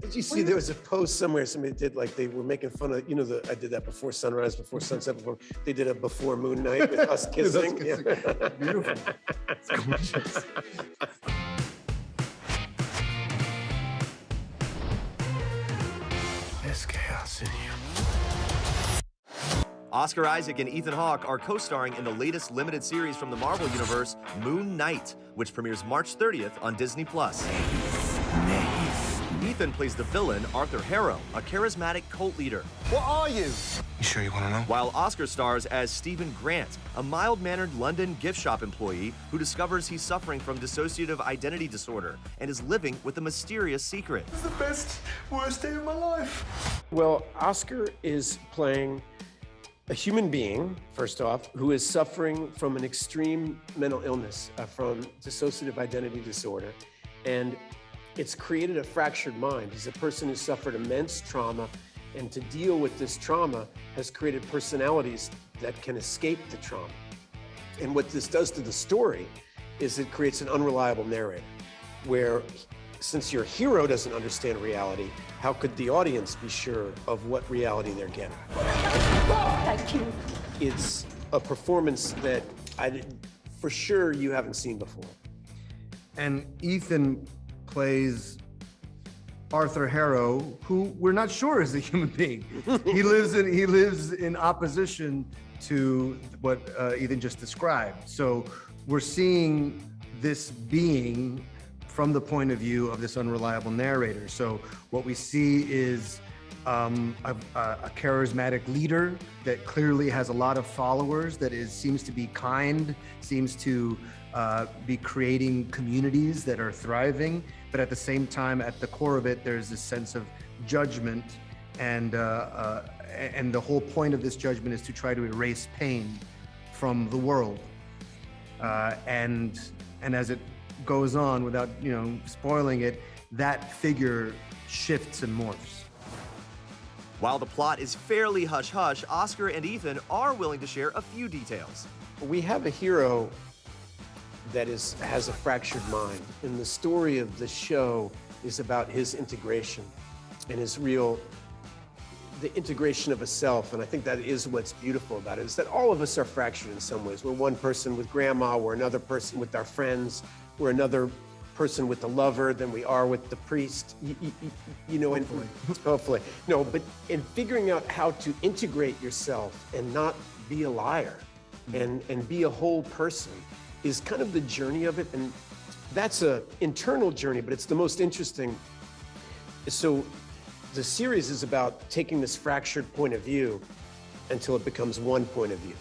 Did you see there was a post somewhere somebody did, like they were making fun of, I did that before sunrise, before sunset, they did a before moon night with us kissing. Yeah. Beautiful. It's gorgeous. There's chaos in you. Oscar Isaac and Ethan Hawke are co-starring in the latest limited series from the Marvel Universe, Moon Knight, which premieres March 30th on Disney+. Ethan plays the villain, Arthur Harrow, a charismatic cult leader. What are you? You sure you want to know? While Oscar stars as Stephen Grant, a mild-mannered London gift shop employee who discovers he's suffering from dissociative identity disorder and is living with a mysterious secret. It's the best, worst day of my life. Well, Oscar is playing a human being, first off, who is suffering from an extreme mental illness, from dissociative identity disorder. And it's created a fractured mind. He's a person who suffered immense trauma, and to deal with this trauma has created personalities that can escape the trauma. And what this does to the story is it creates an unreliable narrator, where since your hero doesn't understand reality, how could the audience be sure of what reality they're getting? Thank you. It's a performance that for sure you haven't seen before. And Ethan plays Arthur Harrow, who we're not sure is a human being. He lives in opposition to what Ethan just described. So we're seeing this being from the point of view of this unreliable narrator. So what we see is a charismatic leader that clearly has a lot of followers, that seems to be kind, seems to be creating communities that are thriving, but at the same time, at the core of it, there's this sense of judgment, and the whole point of this judgment is to try to erase pain from the world. And as it goes on, without spoiling it, that figure shifts and morphs. While the plot is fairly hush-hush, Oscar and Ethan are willing to share a few details. We have a hero that has a fractured mind, and the story of the show is about his integration and the integration of a self. And I think that is what's beautiful about it, is that all of us are fractured in some ways. We're one person with grandma, we're another person with our friends, we're another person with the lover than we are with the priest, hopefully. No, but in figuring out how to integrate yourself and not be a liar and be a whole person is kind of the journey of it. And that's an internal journey, but it's the most interesting. So the series is about taking this fractured point of view until it becomes one point of view.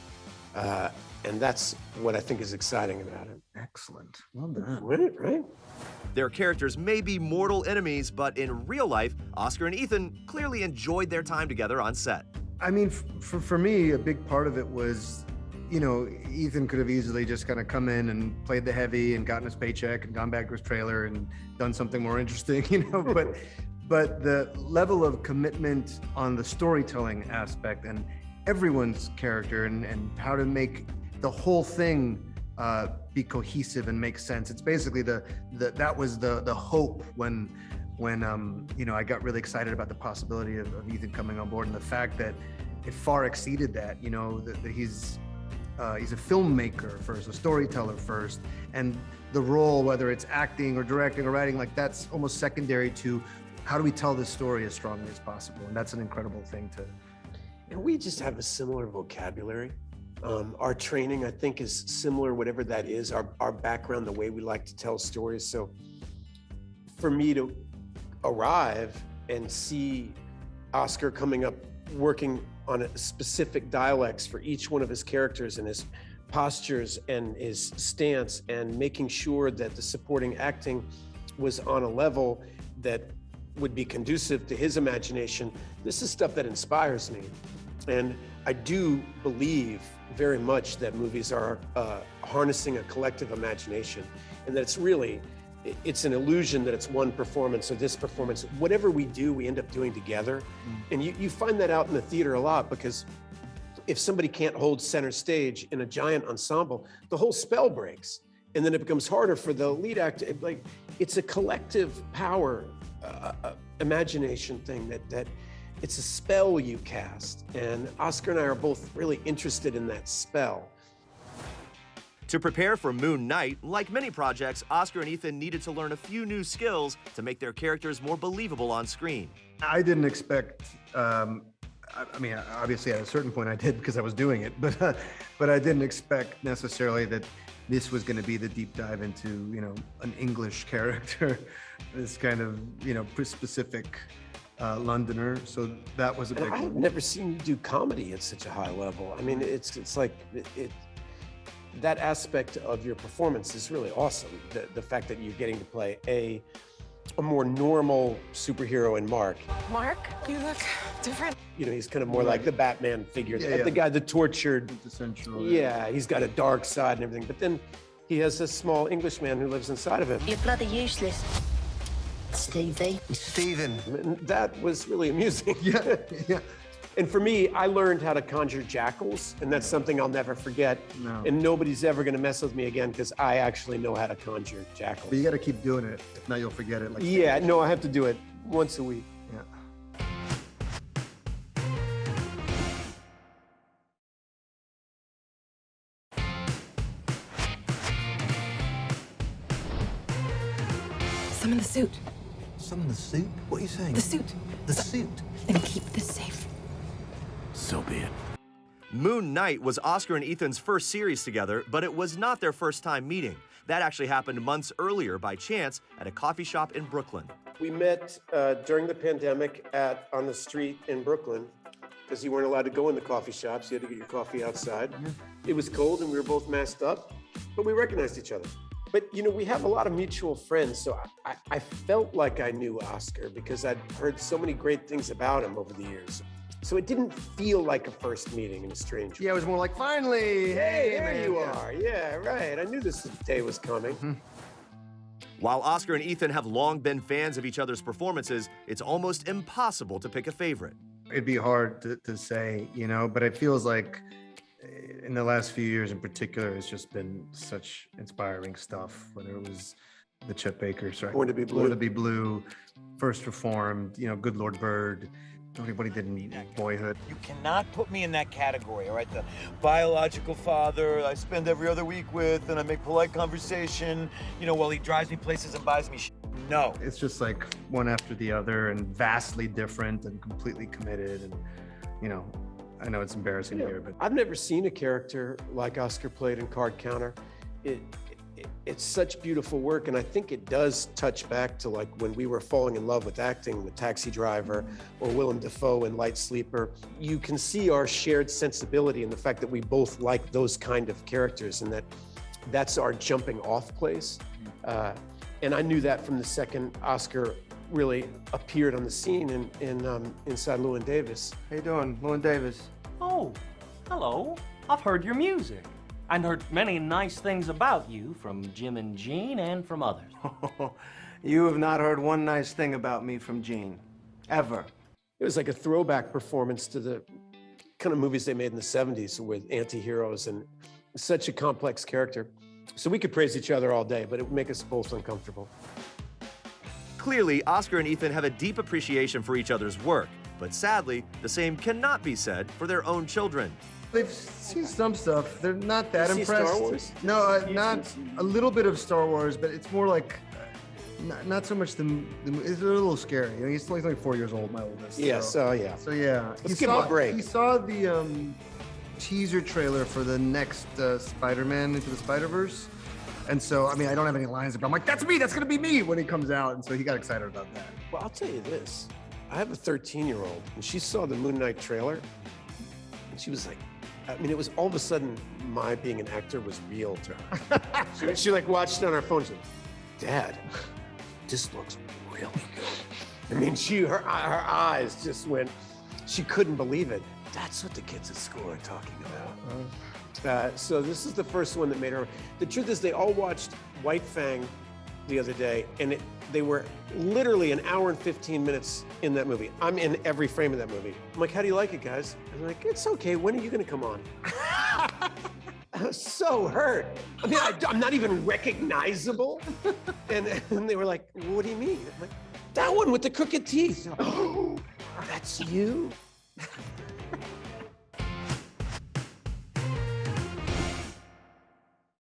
And that's what I think is exciting about it. Excellent. Well done. Right? Their characters may be mortal enemies, but in real life, Oscar and Ethan clearly enjoyed their time together on set. I mean, for me, a big part of it was, Ethan could have easily just kind of come in and played the heavy and gotten his paycheck and gone back to his trailer and done something more interesting, but the level of commitment on the storytelling aspect and everyone's character and how to make the whole thing be cohesive and make sense. It's basically that was the hope when I got really excited about the possibility of Ethan coming on board, and the fact that it far exceeded that. That he's a filmmaker first, a storyteller first, and the role, whether it's acting or directing or writing, like that's almost secondary to how do we tell this story as strongly as possible, and that's an incredible thing to. And we just have a similar vocabulary. Our training, I think, is similar, whatever that is, our background, the way we like to tell stories. So for me to arrive and see Oscar coming up, working on a specific dialects for each one of his characters and his postures and his stance, and making sure that the supporting acting was on a level that would be conducive to his imagination, this is stuff that inspires me. And I do believe very much that movies are harnessing a collective imagination, and that it's an illusion that it's one performance or this performance. Whatever we do, we end up doing together. And you find that out in the theater a lot, because if somebody can't hold center stage in a giant ensemble, the whole spell breaks. And then it becomes harder for the lead actor. It's a collective power imagination thing that it's a spell you cast, and Oscar and I are both really interested in that spell. To prepare for Moon Knight, like many projects, Oscar and Ethan needed to learn a few new skills to make their characters more believable on screen. I didn't expect. I mean, obviously, at a certain point, I did because I was doing it, but I didn't expect necessarily that this was going to be the deep dive into, an English character, this kind of, specific Londoner. So that was a big I've one. never seen you do comedy at such a high level. I mean, it's like that aspect of your performance is really awesome. The fact that you're getting to play a more normal superhero in Mark. Mark, you look different. He's kind of more like the Batman figure, Yeah. the guy, the tortured. Essential. Yeah, he's got a dark side and everything. But then he has this small Englishman who lives inside of him. You're bloody useless, Stevie. Stephen. And that was really amusing. Yeah, yeah. And for me, I learned how to conjure jackals, and that's something I'll never forget. No. And nobody's ever going to mess with me again because I actually know how to conjure jackals. But you got to keep doing it. If not, you'll forget it. Yeah, no, I have to do it once a week. Yeah. Some in the suit. Some in the suit? What are you saying? The suit. The suit? Then keep this safe. So be it. Moon Knight was Oscar and Ethan's first series together, but it was not their first time meeting. That actually happened months earlier by chance at a coffee shop in Brooklyn. We met during the pandemic on the street in Brooklyn because you weren't allowed to go in the coffee shops. You had to get your coffee outside. It was cold and we were both masked up, but we recognized each other. But, we have a lot of mutual friends, so I felt like I knew Oscar because I'd heard so many great things about him over the years. So it didn't feel like a first meeting in a strange way. Yeah, it was more like, finally, Hey, there man. you Yeah. are. Yeah, right. I knew this day was coming. While Oscar and Ethan have long been fans of each other's performances, it's almost impossible to pick a favorite. It'd be hard to say, but it feels like in the last few years in particular, it's just been such inspiring stuff, whether it was the Chet Baker, sorry, Born to Be Blue. Born to Be Blue, First Reformed, Good Lord Bird, what he did in Boyhood. You cannot put me in that category, all right? The biological father I spend every other week with and I make polite conversation, while he drives me places and buys me shit. No. It's just like one after the other and vastly different and completely committed. And, I know it's embarrassing to hear, but I've never seen a character like Oscar played in Card Counter. It's such beautiful work, and I think it does touch back to like when we were falling in love with acting with Taxi Driver or Willem Dafoe in Light Sleeper. You can see our shared sensibility and the fact that we both like those kind of characters and that's our jumping off place. And I knew that from the second Oscar really appeared on the scene inside Llewyn Davis. How you doing, Llewyn Davis? Oh, hello. I've heard your music and heard many nice things about you from Jim and Jean and from others. You have not heard one nice thing about me from Gene. Ever. It was like a throwback performance to the kind of movies they made in the 70s with anti-heroes and such a complex character. So we could praise each other all day, but it would make us both uncomfortable. Clearly, Oscar and Ethan have a deep appreciation for each other's work, but sadly, the same cannot be said for their own children. they've seen some stuff. They're not that You see impressed. Star Wars? No, not a little bit of Star Wars, but it's more like not so much the it's a little scary. He's only 4 years old, my oldest. Yeah, so yeah. So yeah, Let's give him a break. He saw the teaser trailer for the next Spider-Man Into the Spider-Verse. And so, I mean, I don't have any lines, but I'm like, that's me, that's gonna be me when he comes out. And so he got excited about that. Well, I'll tell you this. I have a 13-year-old, and she saw the Moon Knight trailer, and she was like, I mean, it was all of a sudden, my being an actor was real to her. she like watched it on her phone. She said, Dad, this looks really good. I mean, her eyes just went, she couldn't believe it. That's what the kids at school are talking about. So this is the first one that made her. The truth is, they all watched White Fang the other day, and they were literally an hour and 15 minutes in that movie. I'm in every frame of that movie. I'm like, how do you like it, guys? I'm like, it's okay. When are you going to come on? I was so hurt. I mean, I'm not even recognizable. And they were like, what do you mean? I'm like, That one with the crooked teeth. That's you.